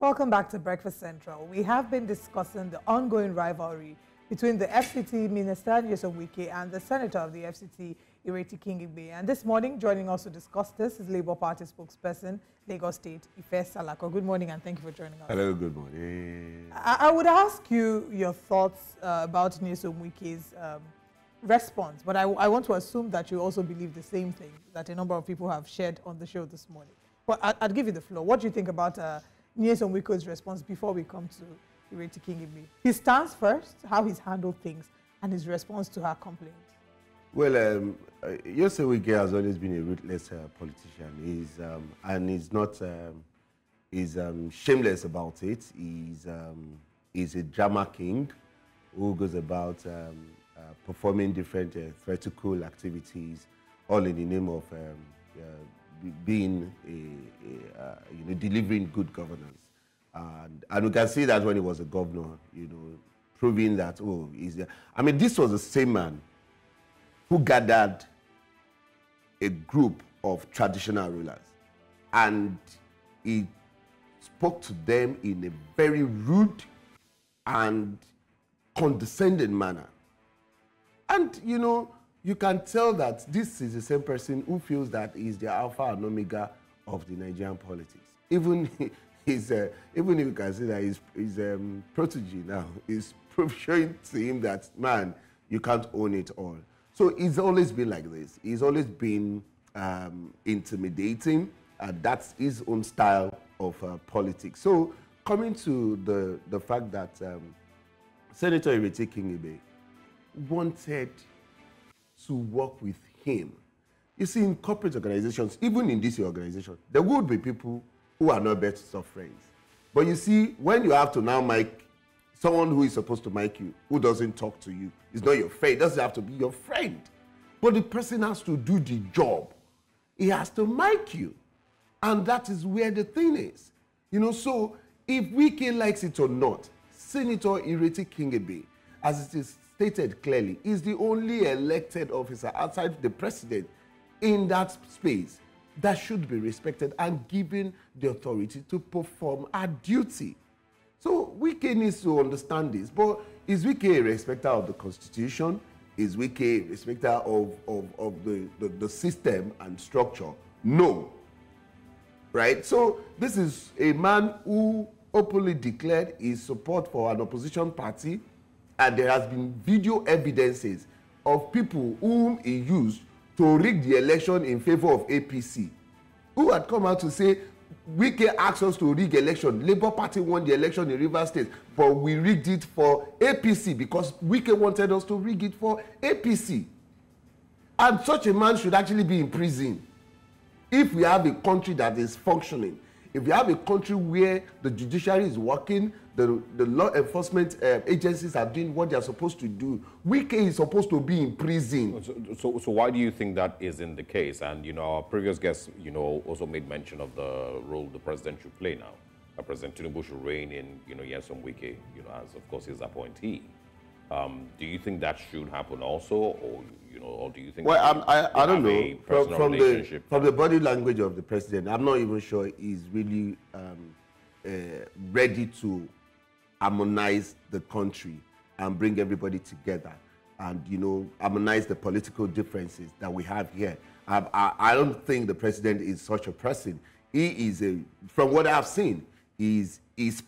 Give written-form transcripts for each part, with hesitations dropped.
Welcome back to Breakfast Central. We have been discussing the ongoing rivalry between the FCT Minister Nyesom Wike and the Senator of the FCT, Ireti Kingibe. And this morning, joining us to discuss this is Labour Party spokesperson, Lagos State, Salako. Good morning and thank you for joining us. Hello, good morning. I would ask you your thoughts about Nyesom Wike's response, but I want to assume that you also believe the same thing that a number of people have shared on the show this morning. But I'd give you the floor. What do you think about Nyesom Wike's response before we come to Ireti Kingibe? His stance first, how he's handled things, and his response to her complaint. Well, Nyesom Wike has always been a ruthless politician. He's not shameless about it. He's a drama king who goes about performing different theatrical activities, all in the name of being delivering good governance, and we can see that when he was a governor, proving that this was the same man who gathered a group of traditional rulers, and he spoke to them in a very rude and condescending manner, and you can tell that this is the same person who feels that he's the alpha and omega of the Nigerian politics. Even if you can see that his protege now is showing to him that, man, you can't own it all. So he's always been like this. He's always been intimidating, and that's his own style of politics. So coming to the fact that Senator Ireti Kingibe wanted to work with him. You see, in corporate organizations, even in this organization, there would be people who are not best of friends. But you see, when you have to now mic someone who is supposed to mic you, who doesn't talk to you, is not your friend, doesn't have to be your friend. But the person has to do the job. He has to mic you. And that is where the thing is. So if Wike likes it or not, Senator Ireti Kingibe, as it is stated clearly, is the only elected officer outside the president in that space that should be respected and given the authority to perform our duty. So Wike needs to understand this. But is Wike a respecter of the Constitution? Is Wike a respecter of the system and structure? No. Right? So this is a man who openly declared his support for an opposition party, and there has been video evidences of people whom he used to rig the election in favor of APC, who had come out to say, Wike asked us to rig election. Labour Party won the election in Rivers State, but we rigged it for APC because Wike wanted us to rig it for APC. And such a man should actually be in prison. If we have a country that is functioning, if we have a country where the judiciary is working, the law enforcement agencies are doing what they are supposed to do, Wike is supposed to be in prison. So why do you think that isn't the case? And, our previous guest, also made mention of the role the president should play now. President Tinubu should rein in, Nyesom Wike, as, of course, his appointee. Do you think that should happen also? Or do you think... Well, I don't know. From the body language of the president, I'm not even sure he's really ready to harmonize the country and bring everybody together and, harmonize the political differences that we have here. I don't think the president is such a person. He is, from what I've seen, is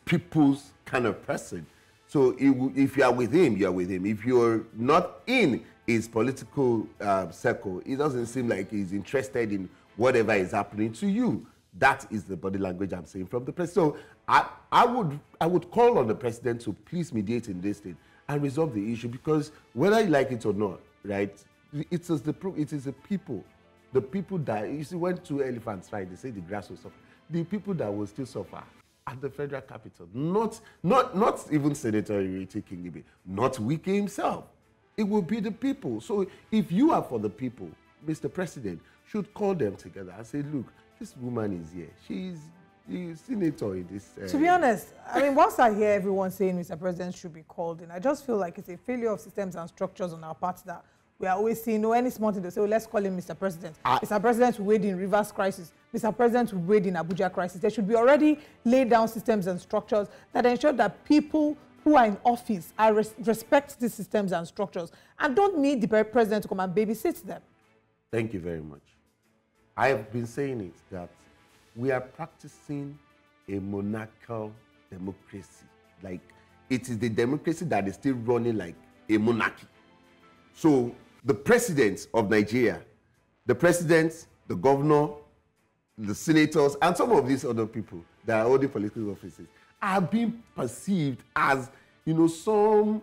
people's kind of person. So if you are with him, you are with him. If you're not in his political circle, it doesn't seem like he's interested in whatever is happening to you. That is the body language I'm saying from the president. So I would call on the president to please mediate in this thing and resolve the issue, because whether you like it or not, right, it is the people that, you see, when two elephants fight, they say the grass will suffer. The people that will still suffer at the federal capital, not even Senator Ireti Kingibe, not Wike himself. It will be the people. So if you are for the people, Mr. President should call them together and say, look, this woman is here. She's the senator in this. To be honest, once I hear everyone saying Mr. President should be called in, I just feel like it's a failure of systems and structures on our part that we are always seeing, any small thing, they say, let's call him Mr. President. Mr. President will wade in Rivers crisis. Mr. President will wade in Abuja crisis. There should be already laid down systems and structures that ensure that people who are in office respect these systems and structures and don't need the president to come and babysit them. Thank you very much. I have been saying it, that we are practicing a monarchical democracy. Like, it is the democracy that is still running like a monarchy. So the president of Nigeria, the president, the governor, the senators, and some of these other people that are holding political offices are being perceived as, some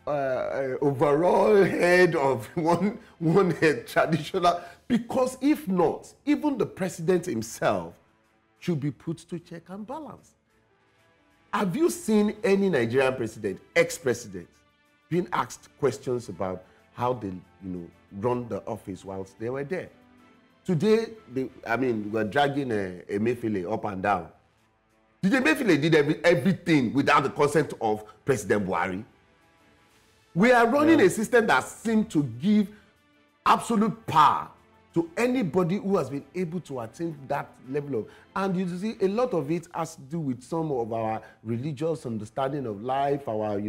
overall head of one head traditional. Because if not, even the president himself should be put to check and balance. Have you seen any Nigerian president, ex-president, being asked questions about how they, run the office whilst they were there? Today, we're dragging Emefiele up and down. Did Emefiele did everything without the consent of President Buhari? We are running a system that seems to give absolute power to anybody who has been able to attain that level of, and you see a lot of it has to do with some of our religious understanding of life, our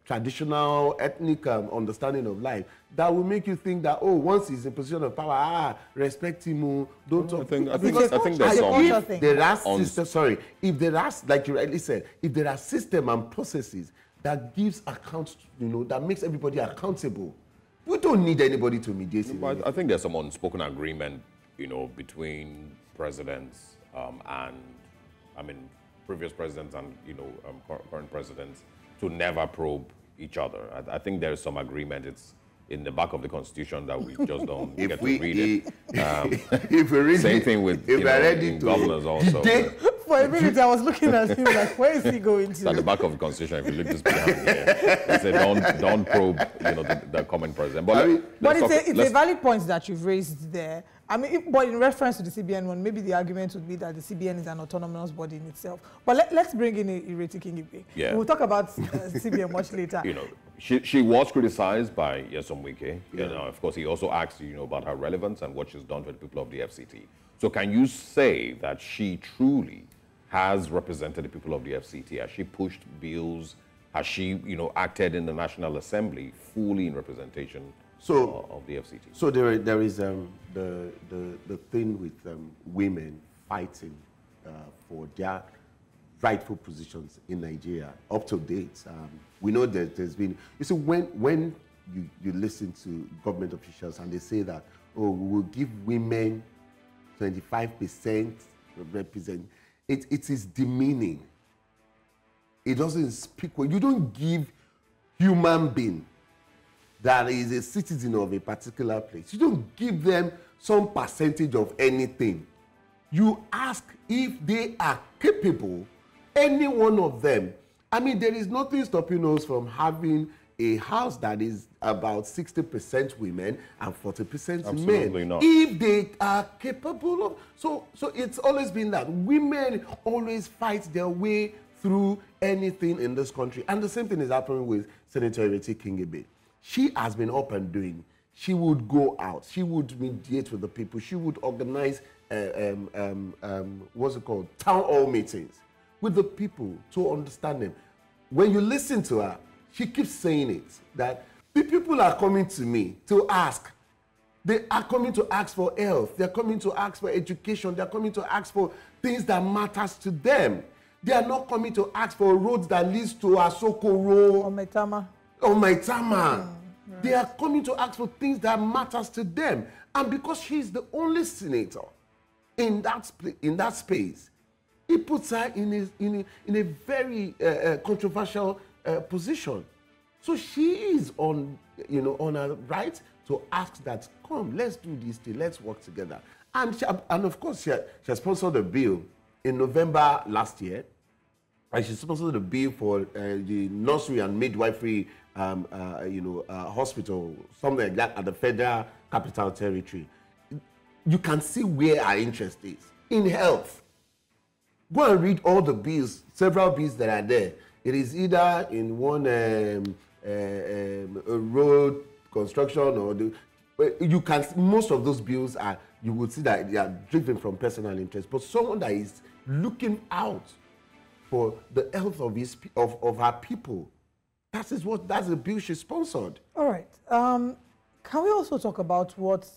traditional ethnic understanding of life, that will make you think that, once he's in position of power, respect him, don't talk. I think there's some. If there are systems, if there are, like you rightly said, if there are system and processes that gives account, that makes everybody accountable, we don't need anybody to mediate. I think there's some unspoken agreement, between presidents and, previous presidents and, current presidents to never probe each other. I think there's some agreement. It's in the back of the Constitution that we just don't get to read it. If we read same thing with governors also. For a minute, I was looking at him like, where is he going to? It's at the back of the Constitution. If you look this behind here, it said don't probe, the common president. But it's a valid point that you've raised there. But in reference to the CBN one, maybe the argument would be that the CBN is an autonomous body in itself. But let's bring in Ireti Kingibe. Yeah. We'll talk about CBN much later. She was criticized by Nyesom Wike. Of course, he also asked, about her relevance and what she's done for the people of the FCT. So can you say that she truly has represented the people of the FCT? Has she pushed bills? Has she, acted in the National Assembly fully in representation of the FCT? So there is the thing with women fighting for their rightful positions in Nigeria. Up to date, we know that there's been. You see, when you listen to government officials and they say that, we will give women 25% represent. It is demeaning. It doesn't speak well. You don't give human being that is a citizen of a particular place. You don't give them some percentage of anything. You ask if they are capable, any one of them. There is nothing stopping us from having a house that is about 60% women and 40% men. Absolutely not. If they are capable of, so it's always been that women always fight their way through anything in this country. And the same thing is happening with Senator Ireti Kingibe. She has been up and doing. She would go out. She would mediate with the people. She would organize, what's it called, town hall meetings with the people to understand them. When you listen to her, she keeps saying it, that the people are coming to me to ask. They are coming to ask for health. They're coming to ask for education. They're coming to ask for things that matters to them. They are not coming to ask for roads that leads to Asokoro or Maitama. Right. They are coming to ask for things that matters to them. And because she's the only senator in that space, it puts her in a very controversial position. So she is on her right to ask that, come, let's do this thing, let's work together. And of course, she has sponsored a bill in November last year. And she sponsored a bill for the nursery and midwifery hospital, something like that, at the Federal Capital Territory. You can see where our interest is in health. Go and read all the bills, several bills that are there. It is either in one road construction or you can, most of those bills are, you would see that they are driven from personal interest. But someone that is looking out for the health of of our people, that's the bill she sponsored. All right. Can we also talk about what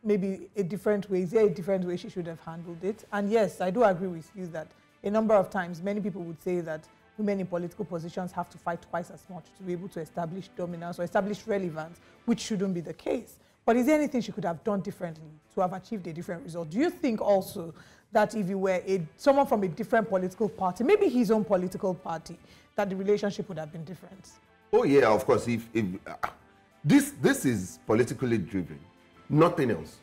maybe a different way, is there a different way she should have handled it? And yes, I do agree with you that a number of times many people would say that women in political positions have to fight twice as much to be able to establish dominance or establish relevance, which shouldn't be the case. But is there anything she could have done differently to have achieved a different result? Do you think also that if you were someone from a different political party, maybe his own political party, that the relationship would have been different? Oh yeah, of course. If this is politically driven, nothing else.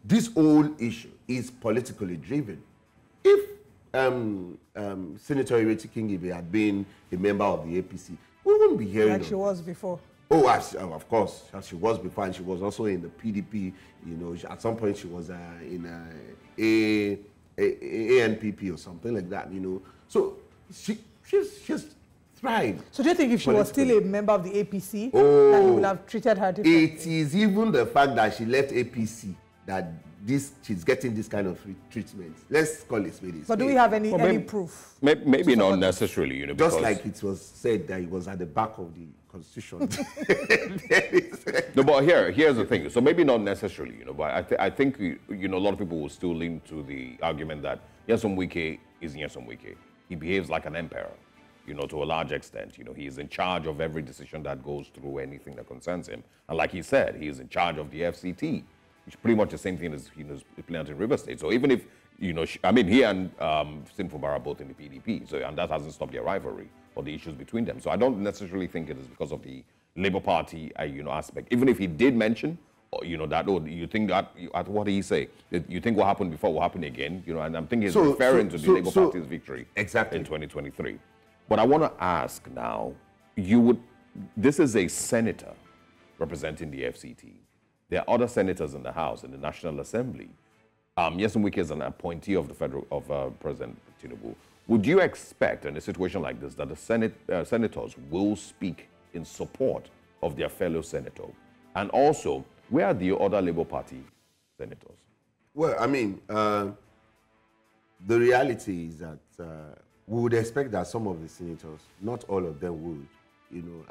This whole issue is politically driven. If Senator Ireti Kingibe had been a member of the APC, we wouldn't be hearing like she was before. Oh, of course, as she was before, and she was also in the PDP. You know, at some point she was in ANPP or something like that. You know, so she's thrived. So do you think if she was still a member of the APC, that you would have treated her differently? It is even the fact that she left APC that she's getting this kind of treatment. Let's call it spade. But do we have any proof? Maybe not necessarily, you know. Just like it was said that it was at the back of the Constitution. No, but here's the thing. So maybe not necessarily, you know, but I think, you know, a lot of people will still lean to the argument that Nyesom Wike is Nyesom Wike. He behaves like an emperor, you know, to a large extent. You know, he is in charge of every decision that goes through anything that concerns him. And like he said, he is in charge of the FCT, which is pretty much the same thing as he was implemented in River State. So even if, you know, I mean, he and Sinful Bara are both in the PDP, so, and that hasn't stopped their rivalry or the issues between them. So I don't necessarily think it is because of the Labour Party, you know, aspect. Even if he did mention, you know, that, oh, you think that, what did he say? You think what happened before will happen again? You know, and I'm thinking he's referring to the Labour Party's victory in 2023. But I want to ask now, this is a senator representing the FCT. There are other senators in the House, in the National Assembly. Nyesom Wike is an appointee of President Tinubu. Would you expect, in a situation like this, that the senators will speak in support of their fellow senator? And also, where are the other Labour Party senators? Well, I mean, the reality is that we would expect that some of the senators, not all of them would, you know,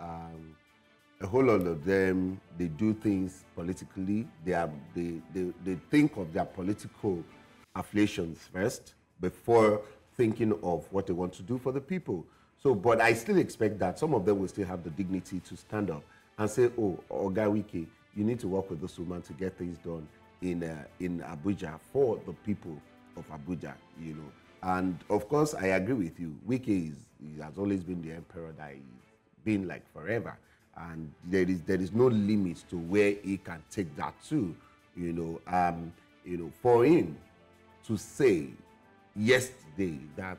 a whole lot of them, they do things politically. They think of their political affiliations first before thinking of what they want to do for the people. So, but I still expect that some of them will still have the dignity to stand up and say, oh, Oga Wike, you need to work with this woman to get things done in Abuja for the people of Abuja, you know. And of course, I agree with you. Wike he has always been the emperor that he's been like forever. And there is no limit to where he can take that to, you know, for him to say yesterday that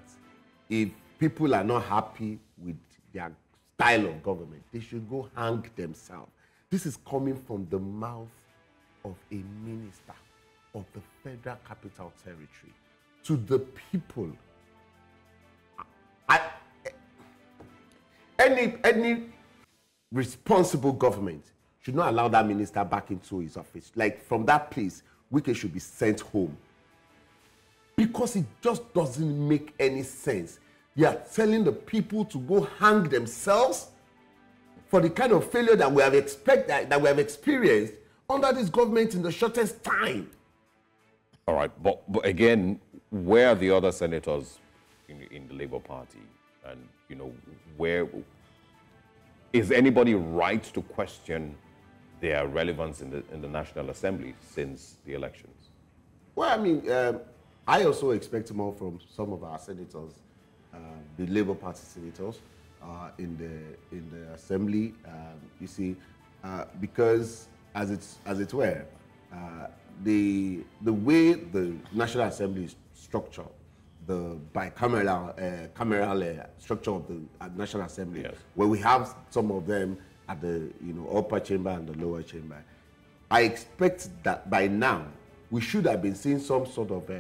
if people are not happy with their style of government, they should go hang themselves. This is coming from the mouth of a minister of the Federal Capital Territory to the people. Any responsible government should not allow that minister back into his office. Like, from that place, Wike should be sent home. Because it just doesn't make any sense. You are telling the people to go hang themselves for the kind of failure that we have experienced under this government in the shortest time. All right, but again, where are the other senators in the Labour Party? And, you know, where is anybody right to question their relevance in the National Assembly since the elections? Well, I mean, I also expect more from some of our senators, the Labour Party senators in the Assembly. You see, because as it were, the way the National Assembly is structured, the bicameral structure of the National Assembly, yes, where we have some of them at the upper chamber and the lower chamber. I expect that by now we should have been seeing some sort of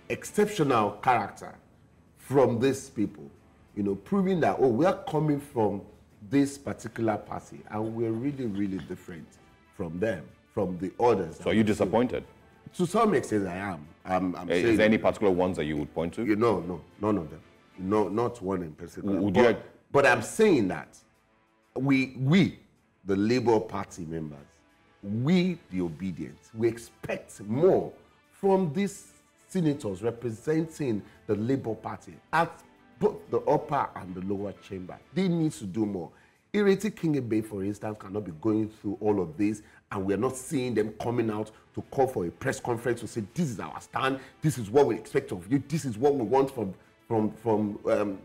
exceptional character from these people, proving that, oh, we are coming from this particular party, and we're really, really different from them, from the others. So are you disappointed? To some extent, I am. Is there any particular ones that you would point to? No, none of them. No, not one in particular. But I'm saying that we, the Labour Party members, we, the obedient, we expect more from these senators representing the Labour Party at both the upper and the lower chamber. They need to do more. Ireti Kingibe, for instance, cannot be going through all of this, and we're not seeing them coming out to call for a press conference to say, this is our stand, this is what we expect of you, this is what we want from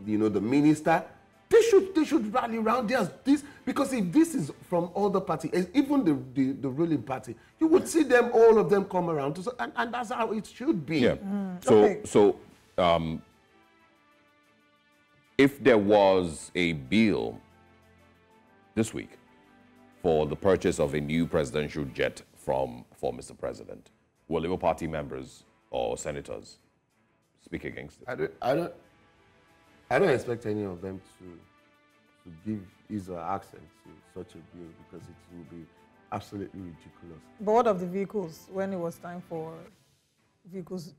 the minister. They should rally around this, because if this is from all the parties, even the ruling party, you would see them, all of them come around, and that's how it should be. Yeah. Okay. So if there was a bill this week for the purchase of a new presidential jet for Mr. President, will Labour Party members or senators speak against it? I don't expect any of them to give his or accent to such a bill, because it will be absolutely ridiculous. But what of the vehicles, when it was time for vehicles,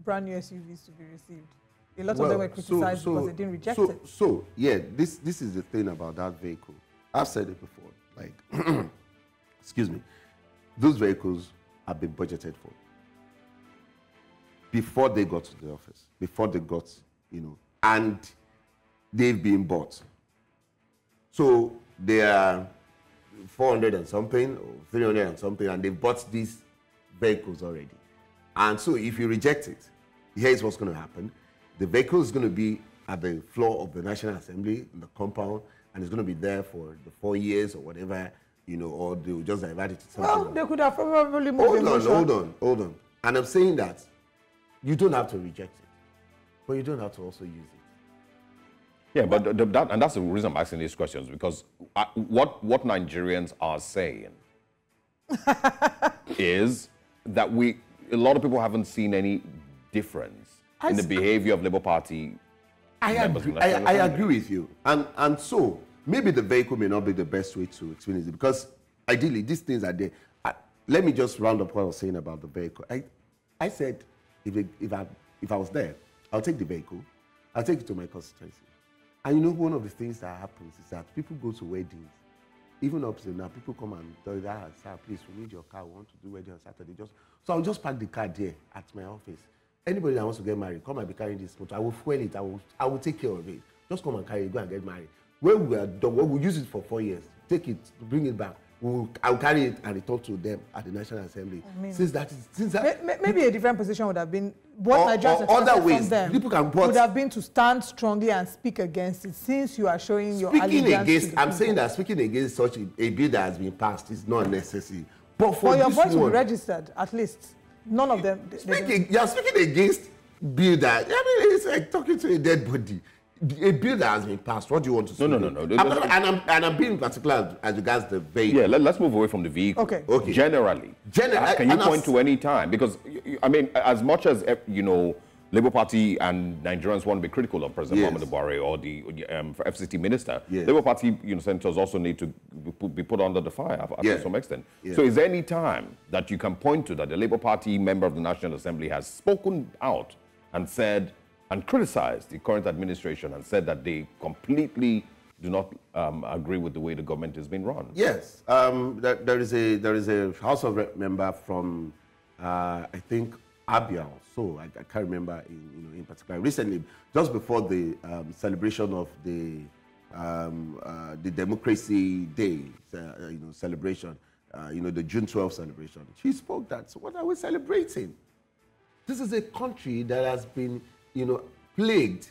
brand new SUVs to be received? A lot of them were criticized because they didn't reject it. So, yeah, this is the thing about that vehicle. I've said it before, like, excuse me, those vehicles have been budgeted for before they got to the office, before they got, and they've been bought. So they are 400 and something, or 300 and something, and they've bought these vehicles already. And so if you reject it, here's what's going to happen. The vehicle is going to be at the floor of the National Assembly, in the compound, and it's going to be there for the 4 years or whatever, or they'll just divert it to something. Well, they could have probably moved Hold on. And I'm saying that you don't have to reject it, but you don't have to also use it. Yeah, but and that's the reason I'm asking these questions, because what Nigerians are saying is that a lot of people haven't seen any difference in the behavior of Labour Party members. I agree with you. And so maybe the vehicle may not be the best way to explain it, because ideally these things are there. Let me just round up what I was saying about the vehicle. I said if I was there, I'll take the vehicle, I'll take it to my constituency. And one of the things that happens is that people go to weddings, even up to now, people come and tell you, sir, please, we need your car, we want to do wedding on Saturday. So I'll just park the car there at my office. Anybody that wants to get married, come and be carrying this motor. I will fuel it, I will take care of it. Just come and carry it, go and get married. When we are done, we'll use it for 4 years. Take it, bring it back. I'll carry it and return to them at the National Assembly. Maybe a different position would have been what Nigerians expected from them. People can would have been to stand strongly and speak against it, since you are showing your allegiance to the I'm saying that speaking against such a bill that has been passed is not necessary. But for your voice will be registered, at least. None of them. You're speaking against bill that, it's like talking to a dead body. A bill that has been passed, what do you want to say? No. I'm being particular as regards the vehicle. Yeah, let's move away from the vehicle. Okay. Generally, can you point to any time? Because, as much as, Labour Party and Nigerians want to be critical of President Muhammadu Buhari or the FCT Minister, Labour Party senators also need to be put under the fire to some extent. So is there any time that you can point to that the Labour Party member of the National Assembly has spoken out and said, and criticized the current administration and said that they completely do not agree with the way the government is being run? Yes. There is a House of Rep member from, I think, Abia, so I can't remember in particular. Recently, just before the celebration of the Democracy Day celebration, the June 12th celebration, she spoke that, so what are we celebrating? This is a country that has been plagued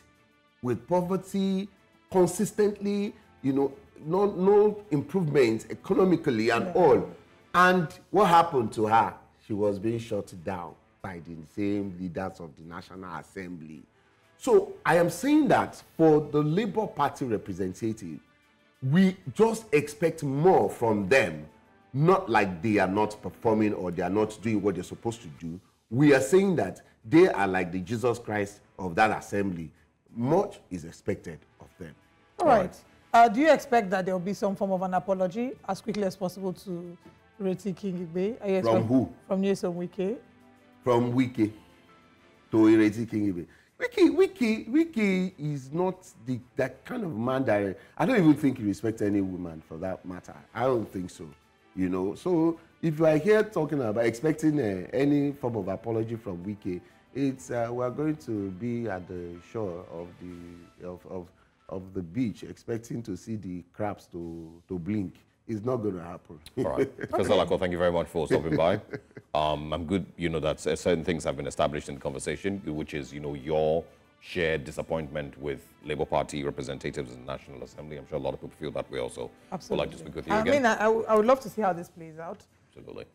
with poverty consistently, no improvements economically and all. And what happened to her? She was being shut down by the same leaders of the National Assembly. So I am saying that for the Labour Party representative, we just expect more from them, not like they are not performing or they are not doing what they're supposed to do. We are saying that they are like the Jesus Christ of that assembly. Much is expected of them. All right. Do you expect that there will be some form of an apology as quickly as possible to Ireti Kingibe? From who? From Nyesom Wike. From Wike to Ireti Kingibe. Wike is not that kind of man that I don't even think he respects any woman for that matter. I don't think so. You know, so if you are here talking about expecting any form of apology from Wike, it's we are going to be at the shore of the beach, expecting to see the crabs to blink. It's not going to happen. All right, Professor Salako, thank you very much for stopping by. I'm good, you know, that certain things have been established in the conversation, which is, you know, your shared disappointment with Labour Party representatives in the National Assembly. I'm sure a lot of people feel that way also. Absolutely. Would like to speak with you again. I mean, I would love to see how this plays out. Absolutely.